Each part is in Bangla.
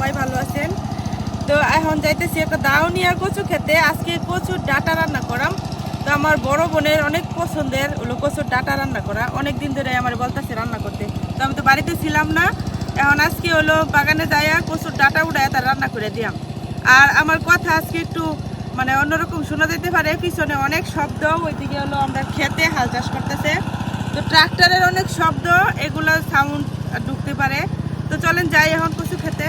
সবাই ভালো আছেন। তো এখন যাইতেছি একটা দাউনিয়া কচু খেতে। আজকে কচুর ডাটা রান্না করাম। তো আমার বড় বোনের অনেক পছন্দের হলো কচুর ডাটা রান্না করা, অনেক দিন ধরে আমার বলতেছে রান্না করতে। তো আমি তো বাড়িতে ছিলাম না, এখন আজকে হলো বাগানে যাইয়া কচুর ডাটা উড়াইয়া তার রান্না করে দিলাম। আর আমার কথা আজকে একটু মানে অন্যরকম শোনা যেতে পারে, পিছনে অনেক শব্দ, ওইদিকে হলো আমরা খেতে হাল চাষ করতেছে, তো ট্রাক্টরের অনেক শব্দ, এগুলো সাউন্ড ঢুকতে পারে। তো চলেন যাই এখন কচু খেতে।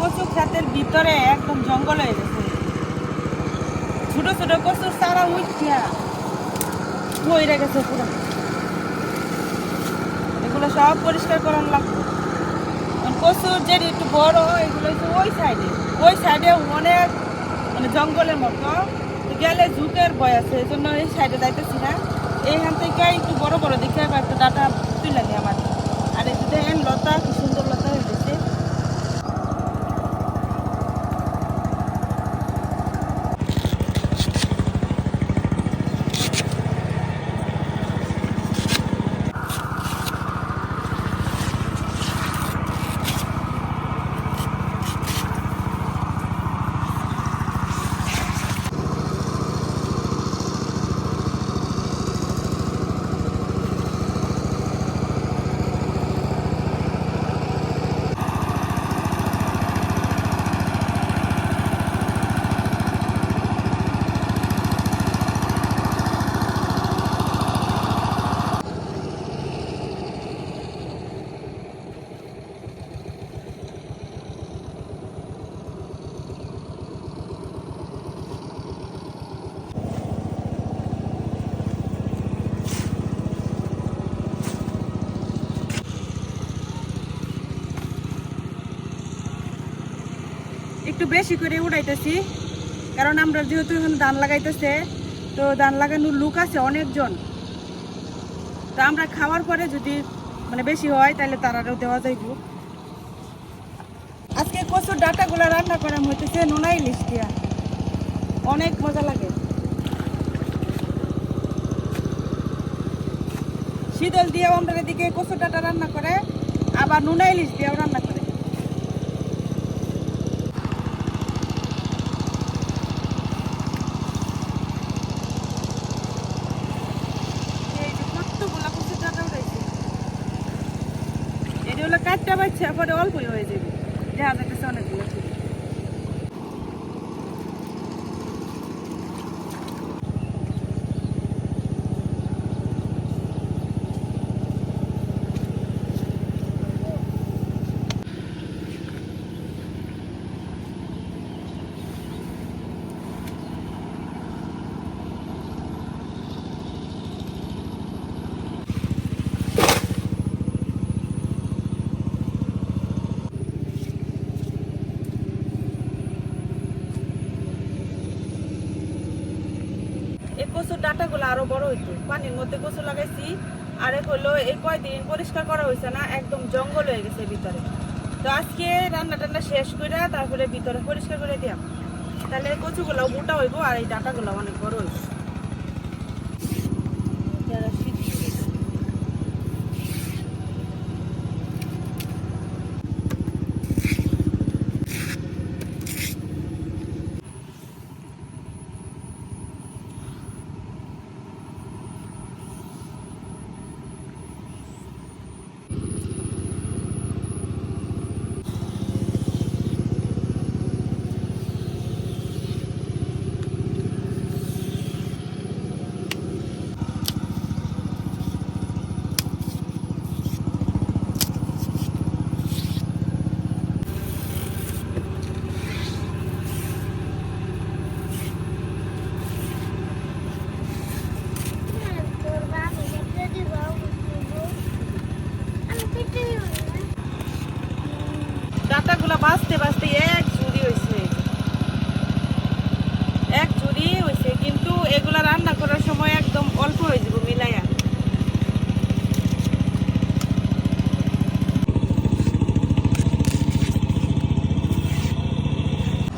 কচু ক্ষেতের ভিতরে একদম জঙ্গল হয়ে গেছে, ছোট ছোট কচুর চারা উঠিয়া মরে গেছে পুরো। এগুলো সব পরিষ্কার করার লাগবে। কচুর যে একটু বড় এগুলো হচ্ছে ওই সাইডে অনেক মানে জঙ্গলের মতো, গেলে ঝুঁকের ভয় আছে, এই জন্য এই সাইডে যাইতেছি না। এইখান থেকে একটু বড় বড় দেখে একটা ডাটা তুলে নি আমার। আর এই দেখেন লতা, কি সুন্দর লতা হয়ে গেছে। একটু বেশি করে উড়াইতেছি, কারণ আমরা যেহেতু এখন ধান লাগাইতেছে, তো ধান লাগানোর লোক আছে অনেকজন। তো আমরা খাওয়ার পরে যদি মানে বেশি হয় তাহলে তারাও দেওয়া যাইব। আজকে কচুর ডাটাগুলো রান্না করা হইতেছে নোনা ইলিশ দিয়া, অনেক মজা লাগে। শীতল দিয়েও আমরা এদিকে কচুর ডাটা রান্না করে, আবার নোনা ইলিশ দিয়েও রান্না করে। এটা হলো কাটটা বাচ্চা, পরে অল্পই হয়ে যাবে, দেখা যাচ্ছে অনেকগুলো। এই কচুর ডাটাগুলো আরো বড় হইতো, পানির মধ্যে কচু লাগাইছি। আর এক হলো এই কয়দিন পরিষ্কার করা হয়েছে না, একদম জঙ্গল হয়ে গেছে ভিতরে। তো আজকে রান্না টান্না শেষ করে তারপরে ভিতরে পরিষ্কার করে দিলাম, তাহলে কচুগুলো মোটা হইব আর এই ডাটাগুলো অনেক বড় হইব। বাঁচতে বাঁচতে এক ঝুড়ি হয়েছে, কিন্তু এগুলা রান্না করার সময় একদম অল্প হয়ে যাবো মিলাইয়া।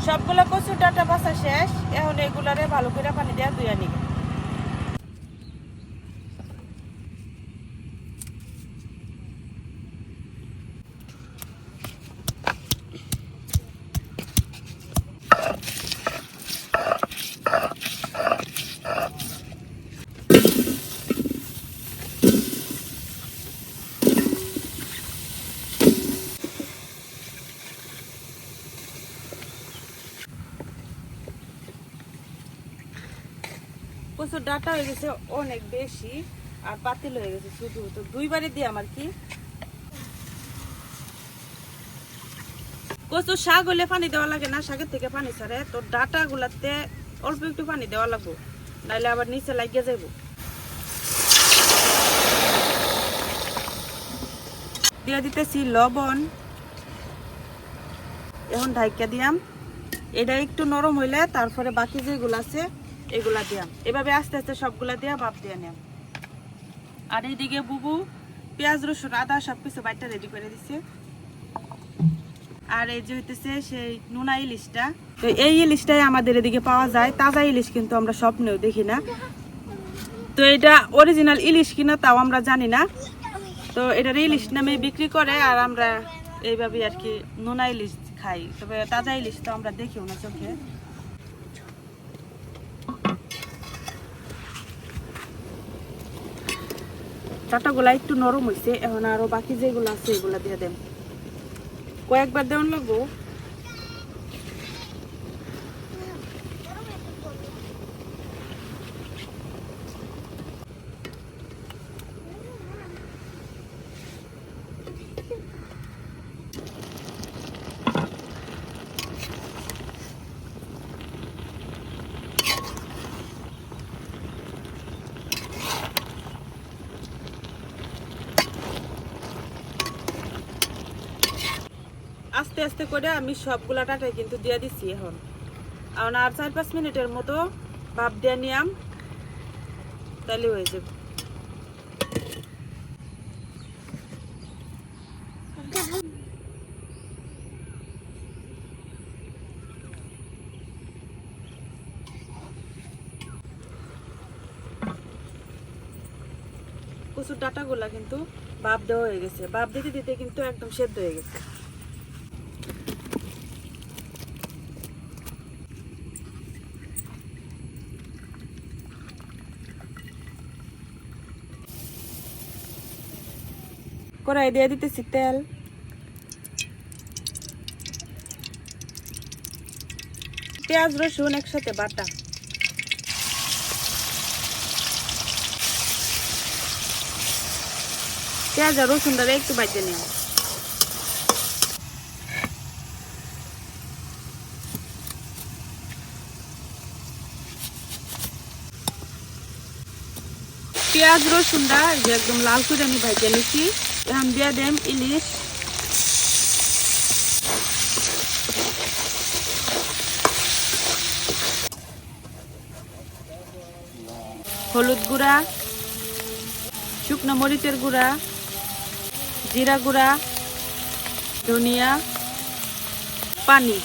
সবগুলা কচুর ডাঁটা বাছা শেষ, এখন এগুলারে ভালো করে পানি দেওয়া ধুইয়া নিব। কচুর ডাঁটা হয়ে গেছে অনেক বেশি, আর পাতিল হয়ে গেছে শুধু, তো দুইবারে দিয়ে আমার কি কচুর শাক হলে পানি দেওয়া লাগে না, শাকের থেকে পানি ছাড়ে, তো ডাঁটা গুলাতে অল্প একটু পানি দেওয়া লাগবো, নাহলে আবার নিচে লাগিয়ে যাইব। দিয়ে দিতেছি লবণ, এখন ঢাইকা দিয়াম। এটা একটু নরম হইলে তারপরে বাকি যেগুলো আছে এগুলা দিয়াম। এভাবে আস্তে আস্তে সবগুলা দিয়া ভাপ দিয়ে নিয়াম। আর এইদিকে বুবু পেঁয়াজ রসুন আদা সবকিছু বাইটা রেডি করে দিচ্ছে। আর এই যে হইতেছে সেই নোনা ইলিশটা, তো এই ইলিশটাই আমাদের এদিকে পাওয়া যায়, তাজা ইলিশ কিন্তু আমরা স্বপ্নেও দেখি না। তো এটা অরিজিনাল ইলিশ কিনা তাও আমরা জানি না, তো এটার ইলিশ নামে বিক্রি করে, আর আমরা এইভাবে আর কি নোনা ইলিশ খাই, তবে তাজা ইলিশ তো আমরা দেখিও না চোখে। ডাঁটাগুলা একটু নরম হয়েছে, এখন আরো বাকি যেগুলো আছে এগুলা দিয়ে দেন, কয়েকবার দেওয়ান লাগবো। আস্তে আস্তে করে আমি সবগুলা ডাঁটাই কিন্তু দিয়ে দিচ্ছি। এখন আর 4-5 মিনিটের মতো ভাপ দিয়ে নিয়াম, তাহলে হয়ে যাবে। কচুর ডাঁটাগুলা কিন্তু ভাপ দেওয়া হয়ে গেছে, ভাপ দিতে দিতে কিন্তু একদম সেদ্ধ হয়ে গেছে। কড়াই দিয়ে দিতেছি তেল, পেঁয়াজ রসুন একসাথে বাটা, পেঁয়াজ আর রসুনটা একটু বাজে নিও। পেঁয়াজ রসুনটা যে একদম লাল করে আমি ভাজে নিচ্ছি, এখন দিয়ে দেম ইলিশ, হলুদ গুঁড়া, শুকনো মরিচের গুঁড়া, জিরা গুঁড়া, ধনিয়া, পানি।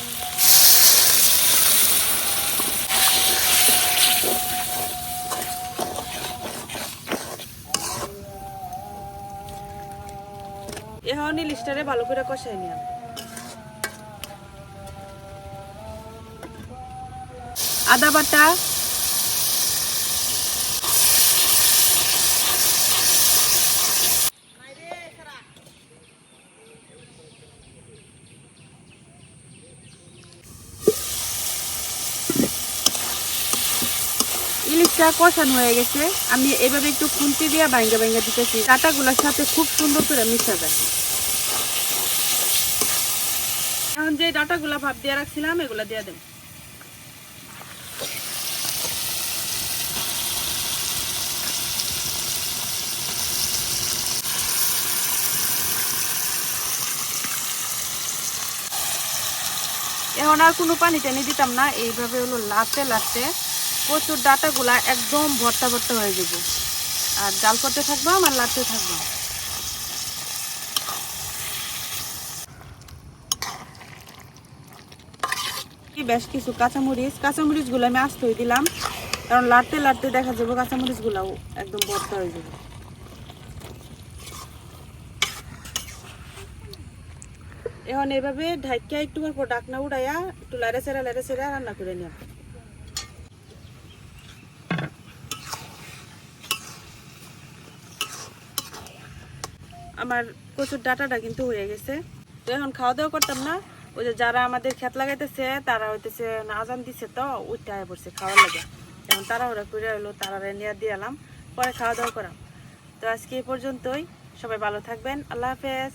এখন ইলিশটারে ভালো করে কষাই নিলাম। আদা বাটা, ইলিশটা কষানো হয়ে গেছে, আমি এভাবে একটু খুন্তি দিয়ে ভাঙ্গা ভাঙ্গা দিতেছি, ডাঁটাগুলোর সাথে খুব সুন্দর করে মিশা যায়। এখন যে ডাঁটাগুলা ভাপ দিয়ে রাখছিলাম এগুলা দিয়ে দেব। এখন আর কোনো পানি টানি দিতাম না, এইভাবে হলো লাড়তে লাড়তে কচুর ডাঁটাগুলা একদম ভর্তা ভর্তা হয়ে যাব। আর জাল করতে থাকবো আর লাড়তে থাকবো। বেশ কিছু কাঁচামরিচ গুলো আমি আস্ত দিলাম, কারণ লাড়তে লাড়তে দেখা যাবো কাঁচামরিচ গুলাও একদম ভর্তা হয়ে যাবে। এখন এইভাবে ঢাকিয়া একটু পর ডাকনা উড়াইয়া একটু লাড়ে চেরা রান্না করে নিলাম। আমার কচুর ডাঁটাটা কিন্তু হয়ে গেছে। তো এখন খাওয়া দাওয়া করতাম না, ওই যে যারা আমাদের ক্ষেত লাগাইতেছে তারা হইতেছে আজান দিচ্ছে, তো ওইটা পড়ছে খাওয়ার লাগে। এখন তারা ওরা করে হলো, তারা নিয়ে দিয়ে এলাম, পরে খাওয়া দাওয়া করাম। তো আজকে এই পর্যন্তই, সবাই ভালো থাকবেন, আল্লাহ হাফেজ।